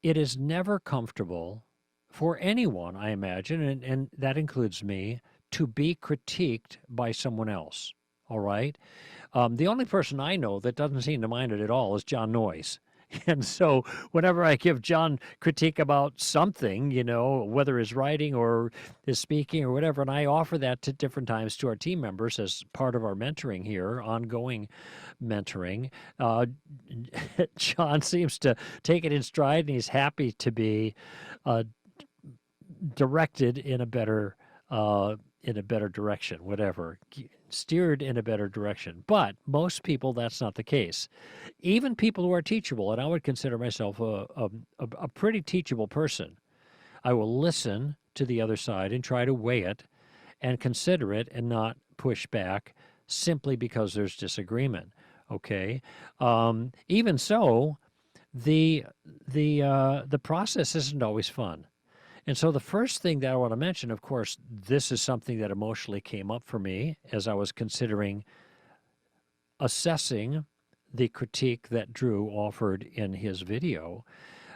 it is never comfortable for anyone, I imagine, and that includes me, to be critiqued by someone else. All right. The only person I know that doesn't seem to mind it at all is John Noyes. And so whenever I give John critique about something, whether his writing or his speaking or whatever, and I offer that to different times to our team members as part of our mentoring here, ongoing mentoring, John seems to take it in stride and he's happy to be uh, directed in a better direction, whatever, steered in a better direction. But most people, that's not the case. Even people who are teachable, and I would consider myself a pretty teachable person, I will listen to the other side and try to weigh it and consider it and not push back simply because there's disagreement. Okay. Even so, the process isn't always fun. And so the first thing that I want to mention, of course, this is something that emotionally came up for me as I was considering assessing the critique that Drew offered in his video.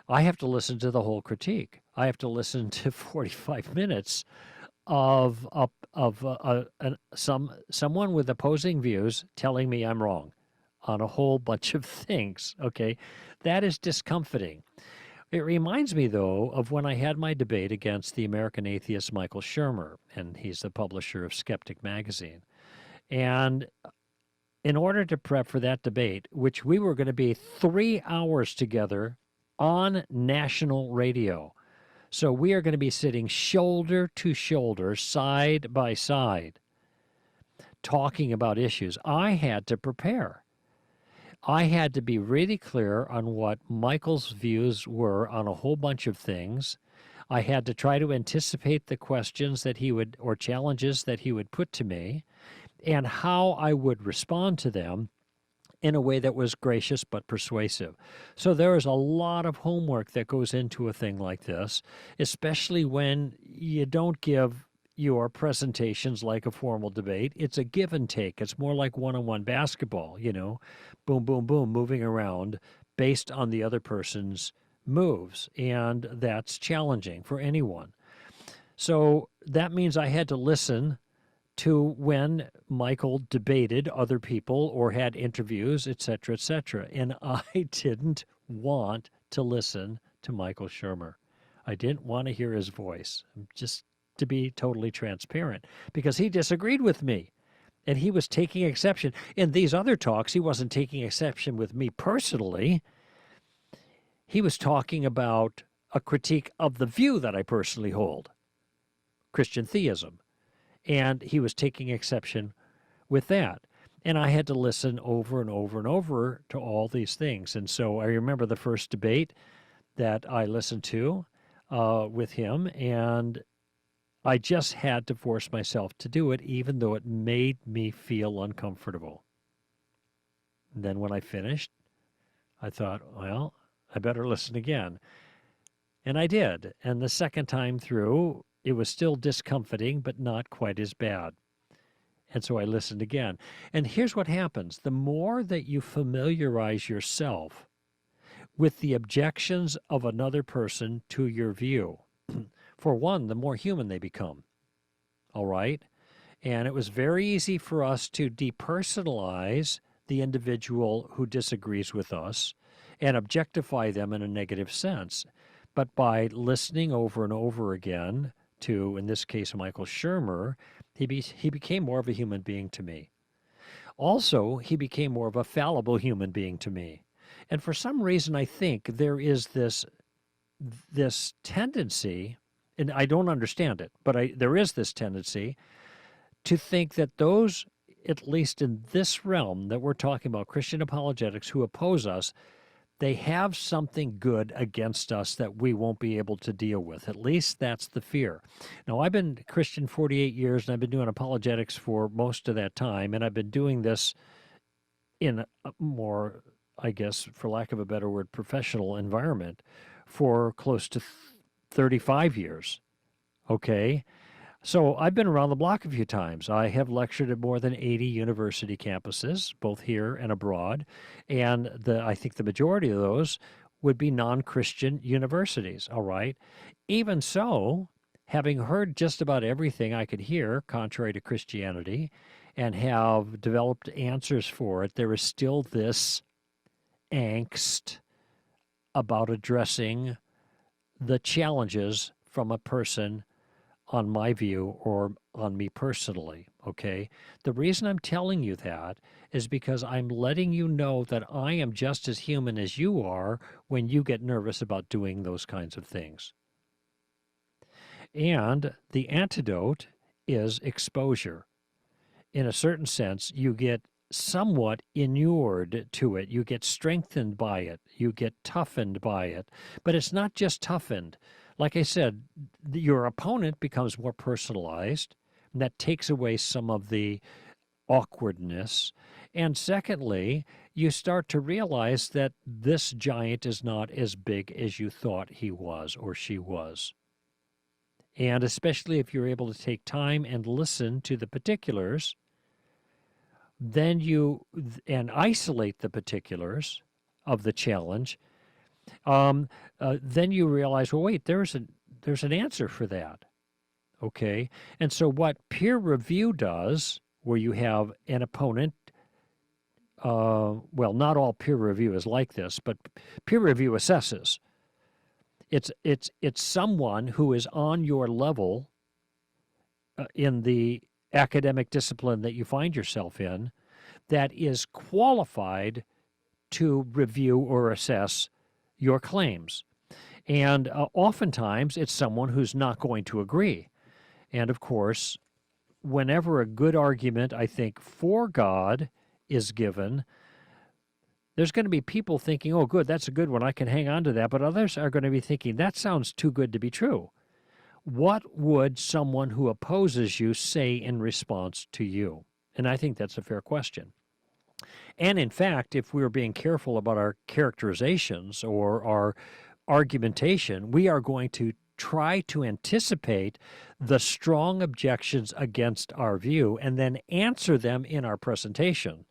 I have to listen to the whole critique. I have to listen to 45 minutes of someone with opposing views telling me I'm wrong on a whole bunch of things. Okay, that is discomforting. It reminds me, though, of when I had my debate against the American atheist Michael Shermer, and he's the publisher of Skeptic Magazine. And in order to prep for that debate, which we were going to be 3 hours together on national radio, so we are going to be sitting shoulder to shoulder, side by side, talking about issues, I had to prepare. I had to be really clear on what Michael's views were on a whole bunch of things. I had to try to anticipate the questions that he would, or challenges that he would put to me, and how I would respond to them in a way that was gracious but persuasive. So there is a lot of homework that goes into a thing like this, especially when you don't give your presentations like a formal debate. It's a give and take. It's more like one-on-one basketball, boom, boom, boom, moving around based on the other person's moves. And that's challenging for anyone. So that means I had to listen to when Michael debated other people or had interviews, et cetera, et cetera. And I didn't want to listen to Michael Shermer. I didn't want to hear his voice, just to be totally transparent, because he disagreed with me. And he was taking exception. In these other talks, he wasn't taking exception with me personally. He was talking about a critique of the view that I personally hold, Christian theism. And he was taking exception with that. And I had to listen over and over and over to all these things. And so I remember the first debate that I listened to with him, and I just had to force myself to do it, even though it made me feel uncomfortable. And then when I finished, I thought, well, I better listen again. And I did. And the second time through, it was still discomforting, but not quite as bad. And so I listened again. And here's what happens. The more that you familiarize yourself with the objections of another person to your view, for one, the more human they become. All right? And it was very easy for us to depersonalize the individual who disagrees with us and objectify them in a negative sense. But by listening over and over again to, in this case, Michael Shermer, he became more of a human being to me. Also, he became more of a fallible human being to me. And for some reason, I think there is this tendency, and I don't understand it, but there is this tendency to think that those, at least in this realm that we're talking about, Christian apologetics, who oppose us, they have something good against us that we won't be able to deal with. At least that's the fear. Now, I've been Christian 48 years, and I've been doing apologetics for most of that time, and I've been doing this in a more, I guess, for lack of a better word, professional environment for close to 35 years. Okay? So I've been around the block a few times. I have lectured at more than 80 university campuses, both here and abroad. And I think the majority of those would be non-Christian universities, all right? Even so, having heard just about everything I could hear contrary to Christianity and have developed answers for it, there is still this angst about addressing the challenges from a person on my view or on me personally, okay? The reason I'm telling you that is because I'm letting you know that I am just as human as you are when you get nervous about doing those kinds of things. And the antidote is exposure. In a certain sense, you get somewhat inured to it. You get strengthened by it. You get toughened by it. But it's not just toughened. Like I said, your opponent becomes more personalized, and that takes away some of the awkwardness. And secondly, you start to realize that this giant is not as big as you thought he was or she was. And especially if you're able to take time and listen to the particulars, then and isolate the particulars of the challenge, then you realize, well, wait, there's an answer for that, okay? And so what peer review does, where you have an opponent, well, not all peer review is like this, but peer review assesses. It's someone who is on your level in the academic discipline that you find yourself in that is qualified to review or assess your claims. And oftentimes it's someone who's not going to agree. And of course, whenever a good argument, I think, for God is given, there's going to be people thinking, oh, good, that's a good one, I can hang on to that. But others are going to be thinking, that sounds too good to be true. What would someone who opposes you say in response to you? And I think that's a fair question. And in fact, if we're being careful about our characterizations or our argumentation, we are going to try to anticipate the strong objections against our view and then answer them in our presentation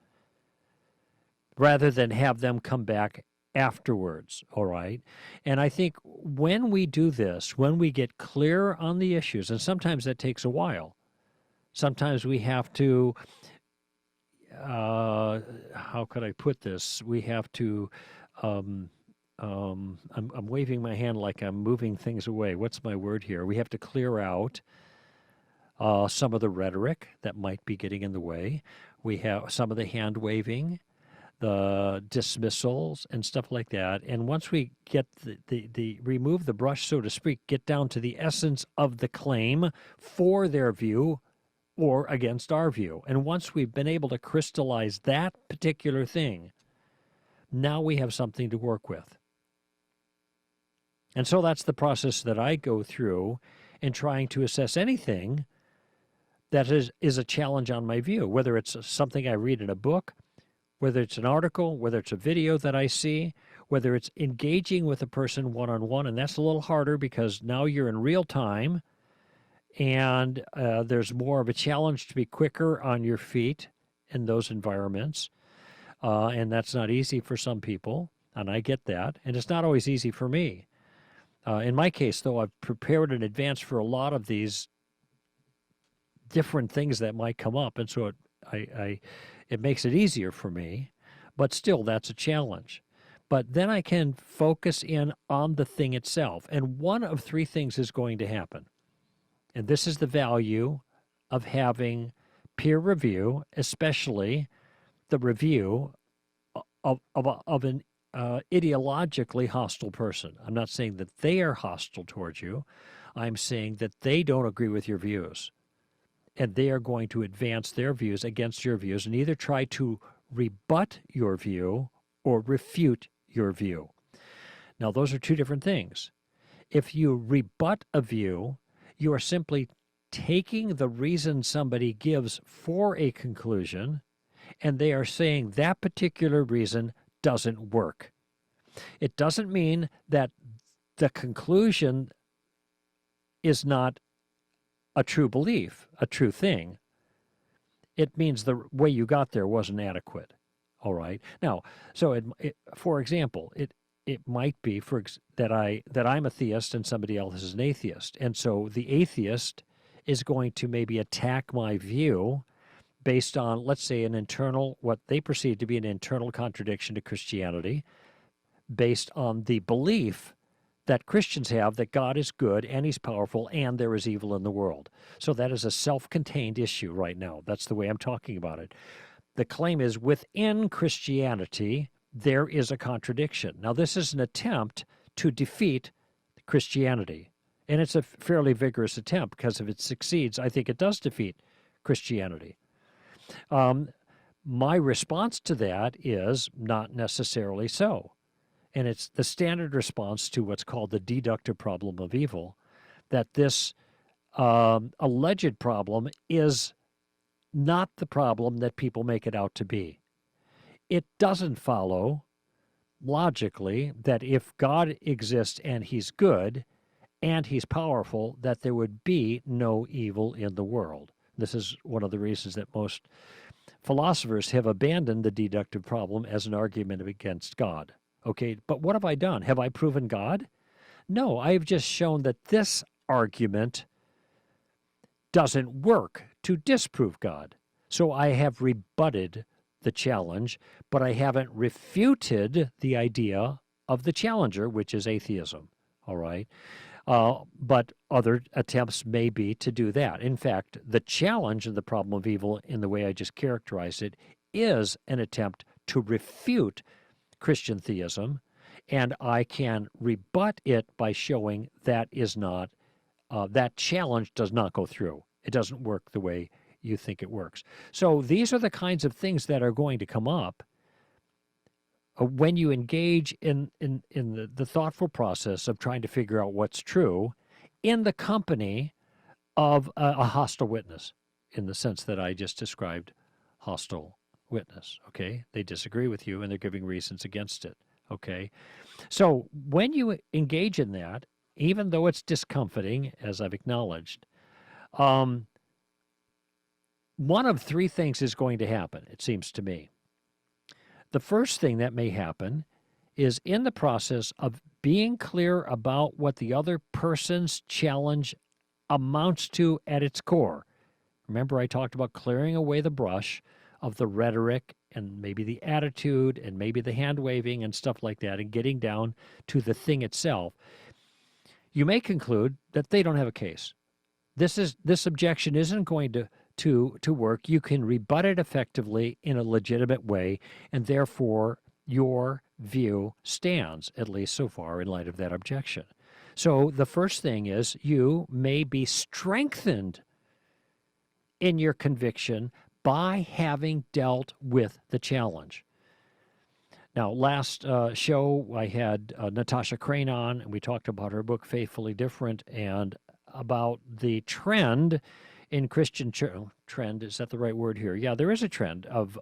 rather than have them come back afterwards, all right? And I think when we do this, when we get clear on the issues, and sometimes that takes a while, sometimes we have to, how could I put this? We have to, I'm waving my hand like I'm moving things away. What's my word here? We have to clear out some of the rhetoric that might be getting in the way. We have some of the hand waving, the dismissals and stuff like that. And once we get the remove the brush, so to speak, get down to the essence of the claim for their view or against our view. And once we've been able to crystallize that particular thing, now we have something to work with. And so that's the process that I go through in trying to assess anything that is a challenge on my view, whether it's something I read in a book, whether it's an article, whether it's a video that I see, whether it's engaging with a person one-on-one, and that's a little harder because now you're in real time and there's more of a challenge to be quicker on your feet in those environments, and that's not easy for some people, and I get that, and it's not always easy for me. In my case, though, I've prepared in advance for a lot of these different things that might come up, and so it makes it easier for me, but still that's a challenge. But then I can focus in on the thing itself, and one of three things is going to happen. And this is the value of having peer review, especially the review of an ideologically hostile person. I'm not saying that they are hostile towards you. I'm saying that they don't agree with your views. And they are going to advance their views against your views and either try to rebut your view or refute your view. Now, those are two different things. If you rebut a view, you are simply taking the reason somebody gives for a conclusion, and they are saying that particular reason doesn't work. It doesn't mean that the conclusion is not a true belief, a true thing. It means the way you got there wasn't adequate. All right. Now, so for example, it might be that I'm a theist and somebody else is an atheist. And so the atheist is going to maybe attack my view based on, let's say, what they perceive to be an internal contradiction to Christianity, based on the belief that Christians have that God is good and he's powerful and there is evil in the world. So that is a self-contained issue right now. That's the way I'm talking about it. The claim is within Christianity, there is a contradiction. Now, this is an attempt to defeat Christianity. And it's a fairly vigorous attempt because if it succeeds, I think it does defeat Christianity. My response to that is not necessarily so. And it's the standard response to what's called the deductive problem of evil, that this alleged problem is not the problem that people make it out to be. It doesn't follow logically that if God exists and he's good and he's powerful, that there would be no evil in the world. This is one of the reasons that most philosophers have abandoned the deductive problem as an argument against God. Okay, but what have I done? Have I proven God? No, I've just shown that this argument doesn't work to disprove God. So I have rebutted the challenge, but I haven't refuted the idea of the challenger, which is atheism. All right. But other attempts may be to do that. In fact, the challenge of the problem of evil, in the way I just characterized it, is an attempt to refute Christian theism, and I can rebut it by showing that that challenge does not go through. It doesn't work the way you think it works. So these are the kinds of things that are going to come up when you engage in the thoughtful process of trying to figure out what's true in the company of a hostile witness, in the sense that I just described hostile witness, okay? They disagree with you and they're giving reasons against it, okay? So when you engage in that, even though it's discomforting, as I've acknowledged, one of three things is going to happen, it seems to me. The first thing that may happen is in the process of being clear about what the other person's challenge amounts to at its core. Remember, I talked about clearing away the brush of the rhetoric and maybe the attitude and maybe the hand waving and stuff like that, and getting down to the thing itself. You may conclude that they don't have a case. This objection isn't going to work. You can rebut it effectively in a legitimate way, and therefore your view stands, at least so far, in light of that objection. So the first thing is you may be strengthened in your conviction by having dealt with the challenge. Now, last show, I had Natasha Crane on, and we talked about her book, Faithfully Different, and about the trend in Christian trend, is that the right word here? Yeah, there is a trend of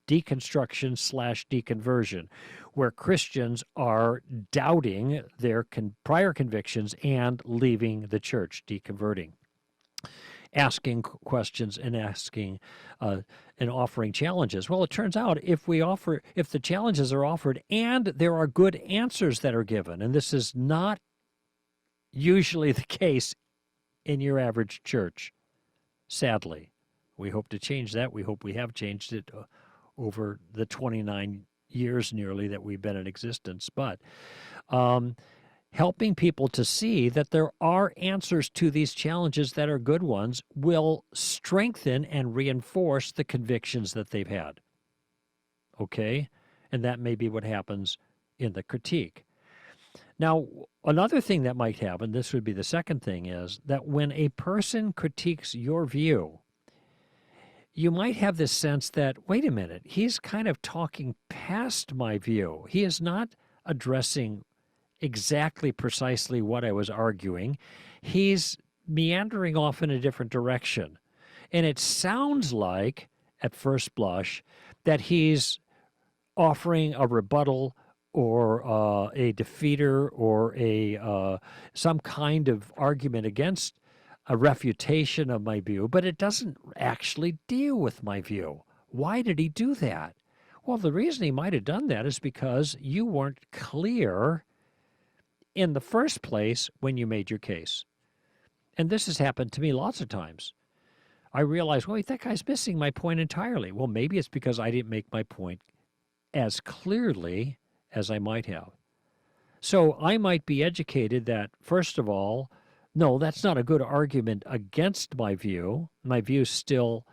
deconstruction / deconversion, where Christians are doubting their prior convictions and leaving the church, deconverting, asking questions and asking and offering challenges. Well, it turns out if the challenges are offered and there are good answers that are given, and this is not usually the case in your average church, sadly. We hope to change that. We hope we have changed it over the 29 years nearly that we've been in existence. But helping people to see that there are answers to these challenges that are good ones will strengthen and reinforce the convictions that they've had. Okay? And that may be what happens in the critique. Now, another thing that might happen, this would be the second thing, is that when a person critiques your view, you might have this sense that, wait a minute, he's kind of talking past my view. He is not addressing exactly precisely what I was arguing. He's meandering off in a different direction. And it sounds like, at first blush, that he's offering a rebuttal or a defeater or some kind of argument against a refutation of my view, but it doesn't actually deal with my view. Why did he do that? Well, the reason he might have done that is because you weren't clear in the first place when you made your case. And this has happened to me lots of times. I realize, wait, that guy's missing my point entirely. Well, maybe it's because I didn't make my point as clearly as I might have. So I might be educated that, first of all, no, that's not a good argument against my view. My view still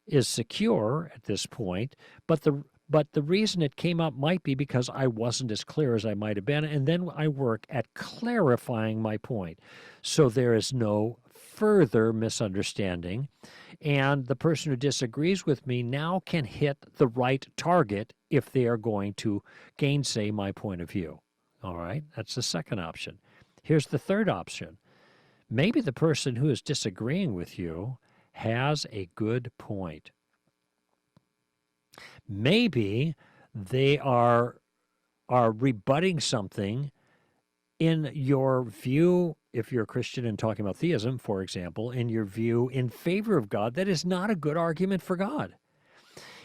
is secure at this point, but the reason it came up might be because I wasn't as clear as I might have been, and then I work at clarifying my point so there is no further misunderstanding, and the person who disagrees with me now can hit the right target if they are going to gainsay my point of view. All right, that's the second option. Here's the third option. Maybe the person who is disagreeing with you has a good point. Maybe they are rebutting something in your view, if you're a Christian and talking about theism, for example, in your view in favor of God, that is not a good argument for God.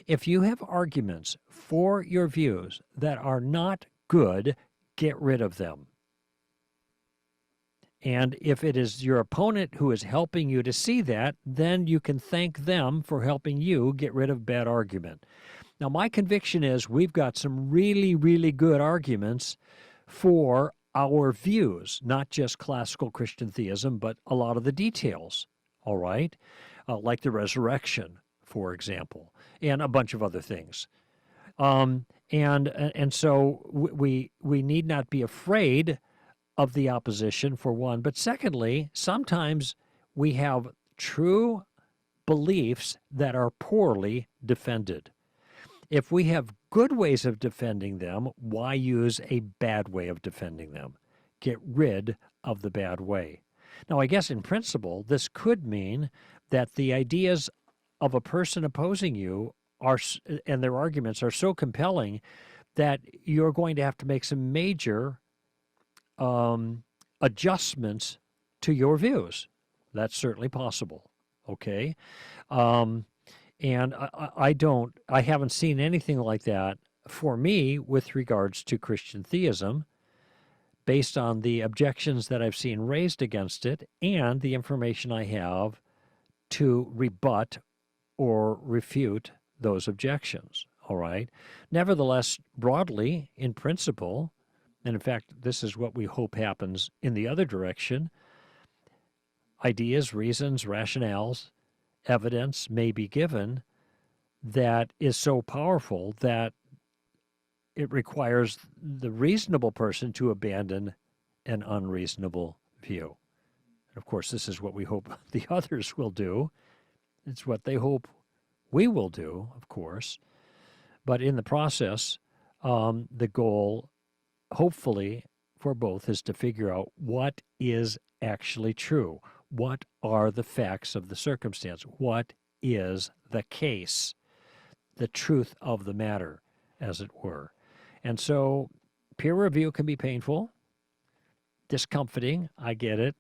If you have arguments for your views that are not good, get rid of them. And if it is your opponent who is helping you to see that, then you can thank them for helping you get rid of bad argument. Now, my conviction is we've got some really, really good arguments for our views, not just classical Christian theism, but a lot of the details, all right? Like the resurrection, for example, and a bunch of other things. And so we need not be afraid of the opposition, for one. But secondly, sometimes we have true beliefs that are poorly defended. If we have good ways of defending them, why use a bad way of defending them? Get rid of the bad way. Now, I guess in principle, this could mean that the ideas of a person opposing you are, and their arguments are so compelling that you're going to have to make some major adjustments to your views. That's certainly possible. Okay. And I haven't seen anything like that for me with regards to Christian theism based on the objections that I've seen raised against it and the information I have to rebut or refute those objections. All right. Nevertheless, broadly, in principle, and in fact, this is what we hope happens in the other direction, ideas, reasons, rationales, evidence may be given that is so powerful that it requires the reasonable person to abandon an unreasonable view. And of course, this is what we hope the others will do. It's what they hope we will do, of course. But in the process, the goal, hopefully, for both is to figure out what is actually true. What are the facts of the circumstance? What is the case? The truth of the matter, as it were. And so peer review can be painful, discomforting. I get it.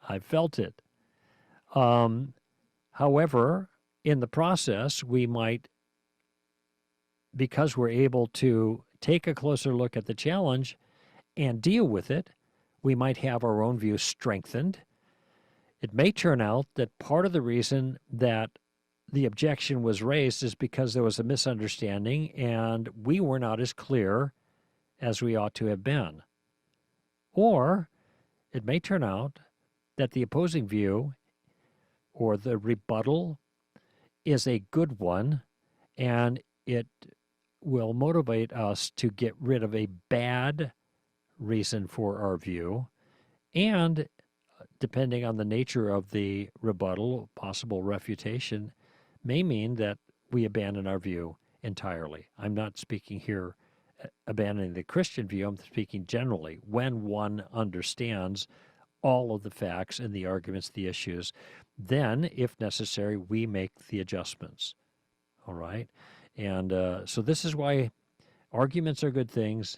I've felt it. However, in the process, we might, because we're able to take a closer look at the challenge and deal with it, we might have our own view strengthened. It may turn out that part of the reason that the objection was raised is because there was a misunderstanding and we were not as clear as we ought to have been. Or it may turn out that the opposing view or the rebuttal is a good one and it will motivate us to get rid of a bad reason for our view, and depending on the nature of the rebuttal, possible refutation, may mean that we abandon our view entirely. I'm not speaking here abandoning the Christian view, I'm speaking generally. When one understands all of the facts and the arguments, the issues, then, if necessary, we make the adjustments. All right? And so this is why arguments are good things.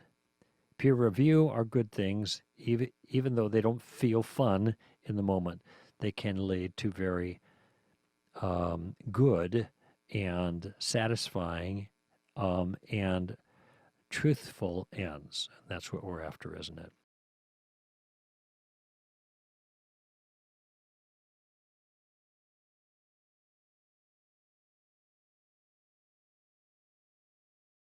Peer review are good things, even though they don't feel fun in the moment. They can lead to very good and satisfying and truthful ends. That's what we're after, isn't it?